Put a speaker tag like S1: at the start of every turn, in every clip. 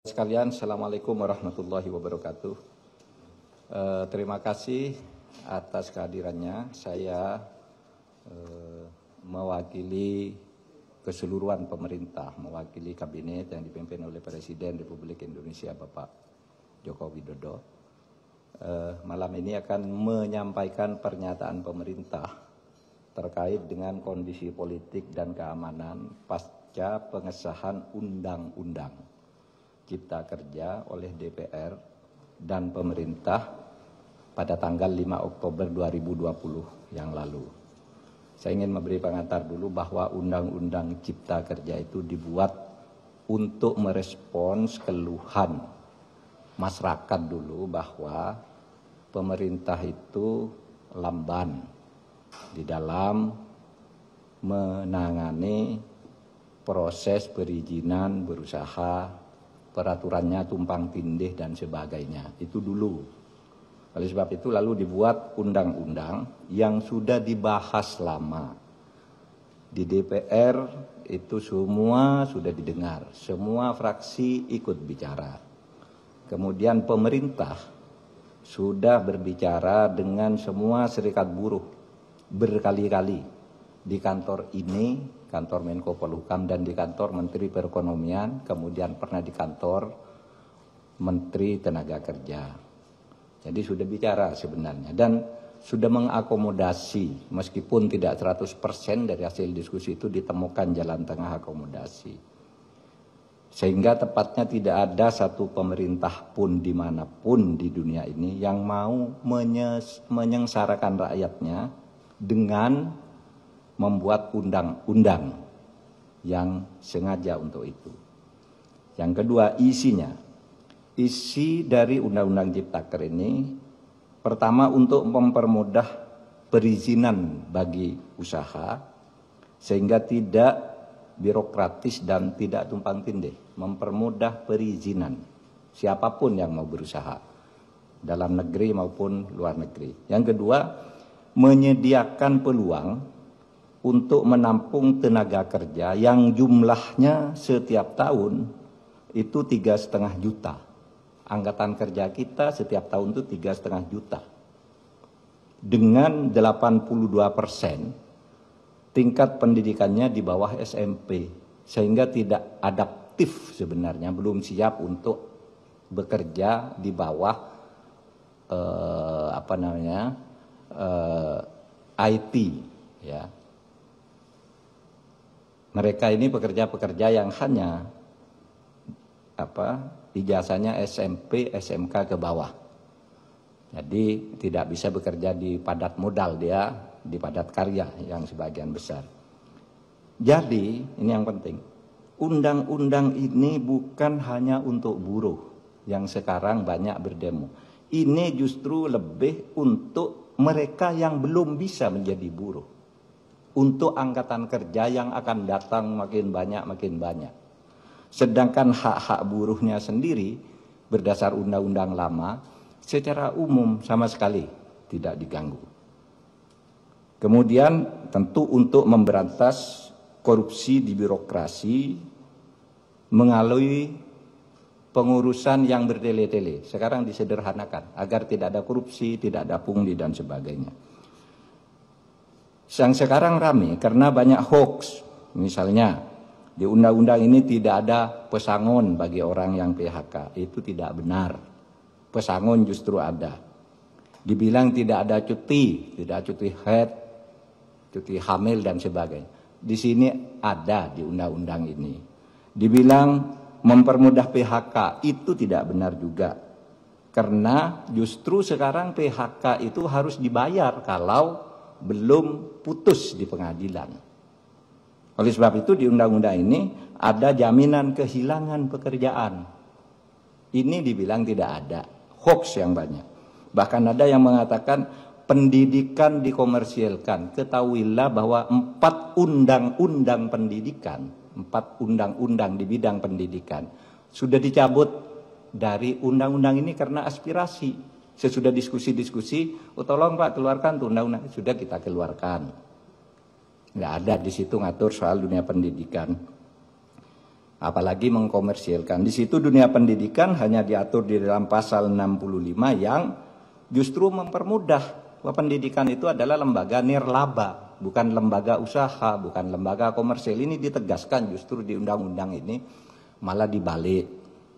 S1: Sekalian, Assalamualaikum warahmatullahi wabarakatuh. Terima kasih atas kehadirannya. Saya mewakili keseluruhan pemerintah, mewakili kabinet yang dipimpin oleh Presiden Republik Indonesia Bapak Joko Widodo. Malam ini akan menyampaikan pernyataan pemerintah terkait dengan kondisi politik dan keamanan pasca pengesahan Undang-Undang Cipta Kerja oleh DPR dan pemerintah pada tanggal 5 Oktober 2020 yang lalu. Saya ingin memberi pengantar dulu bahwa Undang-Undang Cipta Kerja itu dibuat untuk merespons keluhan masyarakat dulu bahwa pemerintah itu lamban di dalam menangani proses perizinan berusaha, peraturannya tumpang tindih dan sebagainya. Itu dulu. Oleh sebab itu lalu dibuat undang-undang yang sudah dibahas lama. Di DPR itu semua sudah didengar. Semua fraksi ikut bicara. Kemudian pemerintah sudah berbicara dengan semua serikat buruh berkali-kali di kantor ini, kantor Menko Polhukam, dan di kantor Menteri Perekonomian, kemudian pernah di kantor Menteri Tenaga Kerja. Jadi sudah bicara sebenarnya dan sudah mengakomodasi, meskipun tidak 100% dari hasil diskusi itu ditemukan jalan tengah akomodasi. Sehingga tepatnya tidak ada satu pemerintah pun dimanapun di dunia ini yang mau menyengsarakan rakyatnya dengan membuat undang-undang yang sengaja untuk itu. Yang kedua, isinya. Isi dari Undang-Undang Ciptaker ini pertama untuk mempermudah perizinan bagi usaha sehingga tidak birokratis dan tidak tumpang tindih, mempermudah perizinan siapapun yang mau berusaha dalam negeri maupun luar negeri. Yang kedua, menyediakan peluang untuk menampung tenaga kerja yang jumlahnya setiap tahun itu 3,5 juta. Angkatan kerja kita setiap tahun itu 3,5 juta. Dengan 82% tingkat pendidikannya di bawah SMP. Sehingga tidak adaptif sebenarnya, belum siap untuk bekerja di bawah IT, ya. Mereka ini pekerja-pekerja yang hanya ijazahnya SMP, SMK ke bawah. Jadi tidak bisa bekerja di padat modal, dia di padat karya yang sebagian besar. Jadi ini yang penting. Undang-undang ini bukan hanya untuk buruh yang sekarang banyak berdemo. Ini justru lebih untuk mereka yang belum bisa menjadi buruh. Untuk angkatan kerja yang akan datang makin banyak. Sedangkan hak-hak buruhnya sendiri berdasar undang-undang lama secara umum sama sekali tidak diganggu. Kemudian tentu untuk memberantas korupsi di birokrasi melalui pengurusan yang bertele-tele. Sekarang disederhanakan agar tidak ada korupsi, tidak ada pungli dan sebagainya. Yang sekarang ramai karena banyak hoax. Misalnya di undang-undang ini tidak ada pesangon bagi orang yang PHK. Itu tidak benar. Pesangon justru ada. Dibilang tidak ada cuti, tidak cuti haid, cuti hamil dan sebagainya. Di sini ada di undang-undang ini. Dibilang mempermudah PHK, itu tidak benar juga. Karena justru sekarang PHK itu harus dibayar kalau belum putus di pengadilan. Oleh sebab itu di undang-undang ini ada jaminan kehilangan pekerjaan. Ini dibilang tidak ada, hoax yang banyak. Bahkan ada yang mengatakan pendidikan dikomersilkan. Ketahuilah bahwa 4 undang-undang pendidikan, 4 undang-undang di bidang pendidikan sudah dicabut dari undang-undang ini karena aspirasi. Sesudah diskusi-diskusi, tolong Pak keluarkan tuh undang-undang. Sudah kita keluarkan. Nggak ada di situ ngatur soal dunia pendidikan. apalagi mengkomersilkan. Di situ dunia pendidikan hanya diatur di dalam pasal 65 yang justru mempermudah bahwa pendidikan itu adalah lembaga nirlaba, bukan lembaga usaha, bukan lembaga komersil. Ini ditegaskan justru di undang-undang ini, malah dibalik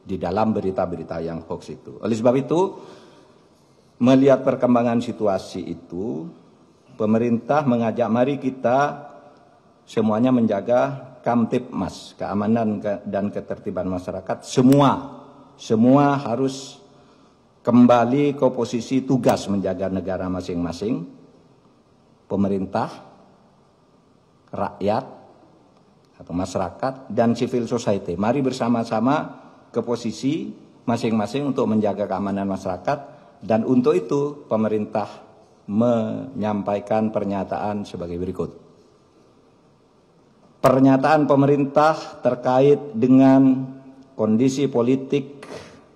S1: di dalam berita-berita yang hoax itu. Oleh sebab itu, melihat perkembangan situasi itu, pemerintah mengajak mari kita semuanya menjaga Kamtibmas, keamanan dan ketertiban masyarakat. Semua harus kembali ke posisi tugas menjaga negara masing-masing. Pemerintah, rakyat atau masyarakat, dan civil society. Mari bersama-sama ke posisi masing-masing untuk menjaga keamanan masyarakat, dan untuk itu pemerintah menyampaikan pernyataan sebagai berikut. Pernyataan pemerintah terkait dengan kondisi politik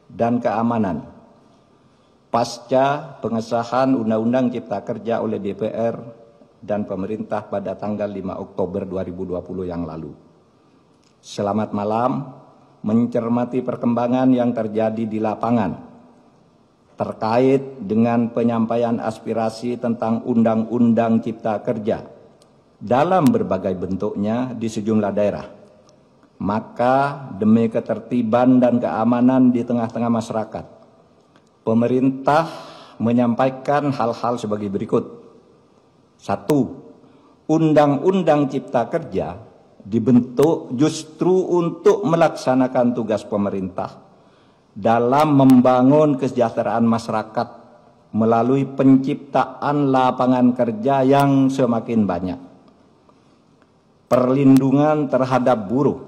S1: dan keamanan pasca pengesahan Undang-Undang Cipta Kerja oleh DPR dan pemerintah pada tanggal 5 Oktober 2020 yang lalu. Selamat malam, mencermati perkembangan yang terjadi di lapangan terkait dengan penyampaian aspirasi tentang Undang-Undang Cipta Kerja dalam berbagai bentuknya di sejumlah daerah. Maka demi ketertiban dan keamanan di tengah-tengah masyarakat, pemerintah menyampaikan hal-hal sebagai berikut. 1. Undang-Undang Cipta Kerja dibentuk justru untuk melaksanakan tugas pemerintah dalam membangun kesejahteraan masyarakat melalui penciptaan lapangan kerja yang semakin banyak, perlindungan terhadap buruh,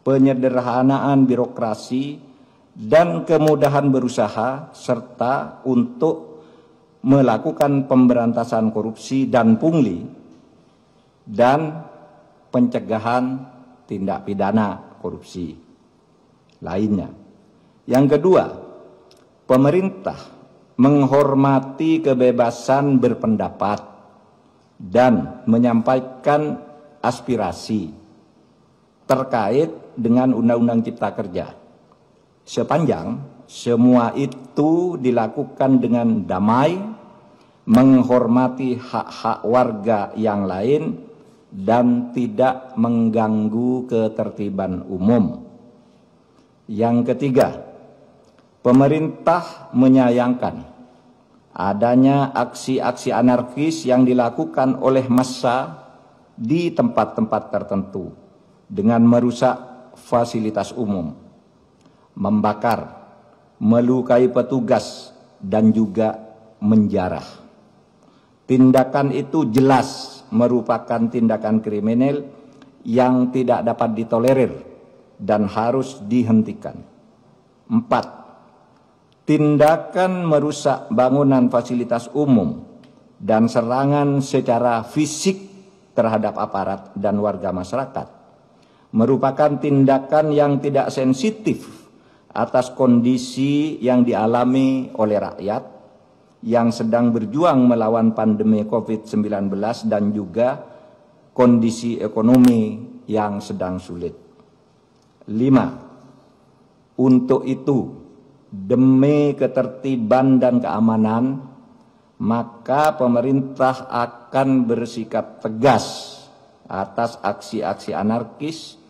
S1: penyederhanaan birokrasi, dan kemudahan berusaha, serta untuk melakukan pemberantasan korupsi dan pungli, dan pencegahan tindak pidana korupsi lainnya. Yang kedua, pemerintah menghormati kebebasan berpendapat dan menyampaikan aspirasi terkait dengan Undang-Undang Cipta Kerja, sepanjang semua itu dilakukan dengan damai, menghormati hak-hak warga yang lain, dan tidak mengganggu ketertiban umum. Yang ketiga, pemerintah menyayangkan adanya aksi-aksi anarkis yang dilakukan oleh massa di tempat-tempat tertentu dengan merusak fasilitas umum, membakar, melukai petugas, dan juga menjarah. Tindakan itu jelas merupakan tindakan kriminal yang tidak dapat ditolerir dan harus dihentikan. 4. Tindakan merusak bangunan fasilitas umum dan serangan secara fisik terhadap aparat dan warga masyarakat merupakan tindakan yang tidak sensitif atas kondisi yang dialami oleh rakyat yang sedang berjuang melawan pandemi COVID-19 dan juga kondisi ekonomi yang sedang sulit. 5. Untuk itu, demi ketertiban dan keamanan, maka pemerintah akan bersikap tegas atas aksi-aksi anarkis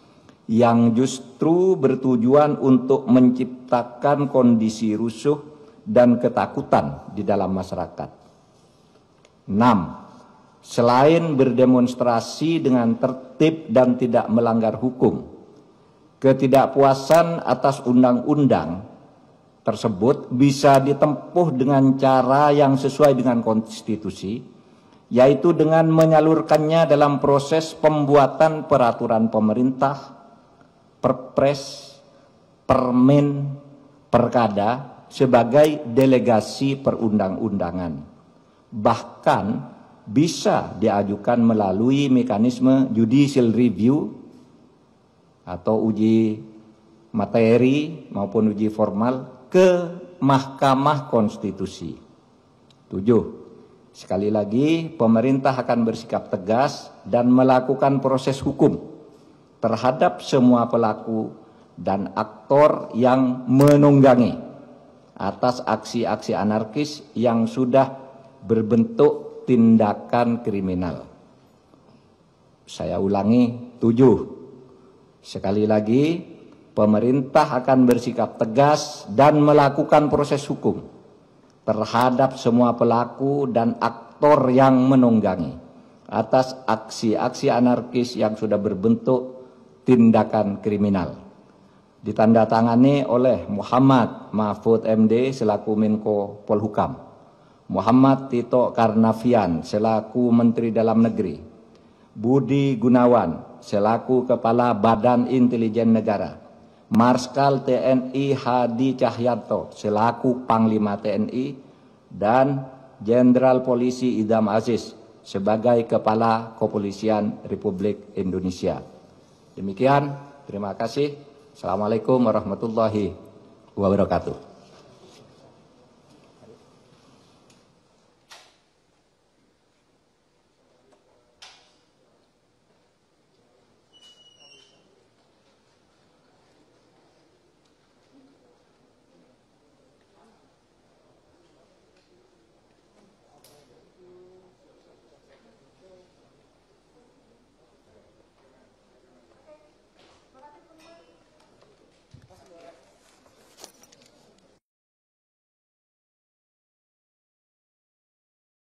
S1: yang justru bertujuan untuk menciptakan kondisi rusuh dan ketakutan di dalam masyarakat. 6. Selain berdemonstrasi dengan tertib dan tidak melanggar hukum, ketidakpuasan atas undang-undang tersebut bisa ditempuh dengan cara yang sesuai dengan konstitusi, yaitu dengan menyalurkannya dalam proses pembuatan peraturan pemerintah, perpres, permen, perkada sebagai delegasi perundang-undangan. Bahkan bisa diajukan melalui mekanisme judicial review atau uji materi maupun uji formal ke Mahkamah Konstitusi. 7. Sekali lagi, pemerintah akan bersikap tegas dan melakukan proses hukum terhadap semua pelaku dan aktor yang menunggangi atas aksi-aksi anarkis yang sudah berbentuk tindakan kriminal. Saya ulangi, 7. Sekali lagi, pemerintah akan bersikap tegas dan melakukan proses hukum terhadap semua pelaku dan aktor yang menunggangi atas aksi-aksi anarkis yang sudah berbentuk tindakan kriminal. Ditandatangani oleh Muhammad Mahfud MD selaku Menko Polhukam, Muhammad Tito Karnavian selaku Menteri Dalam Negeri, Budi Gunawan selaku Kepala Badan Intelijen Negara, Marskal TNI Hadi Cahyanto selaku Panglima TNI, dan Jenderal Polisi Idham Aziz sebagai Kepala Kepolisian Republik Indonesia. Demikian, terima kasih. Assalamualaikum warahmatullahi wabarakatuh.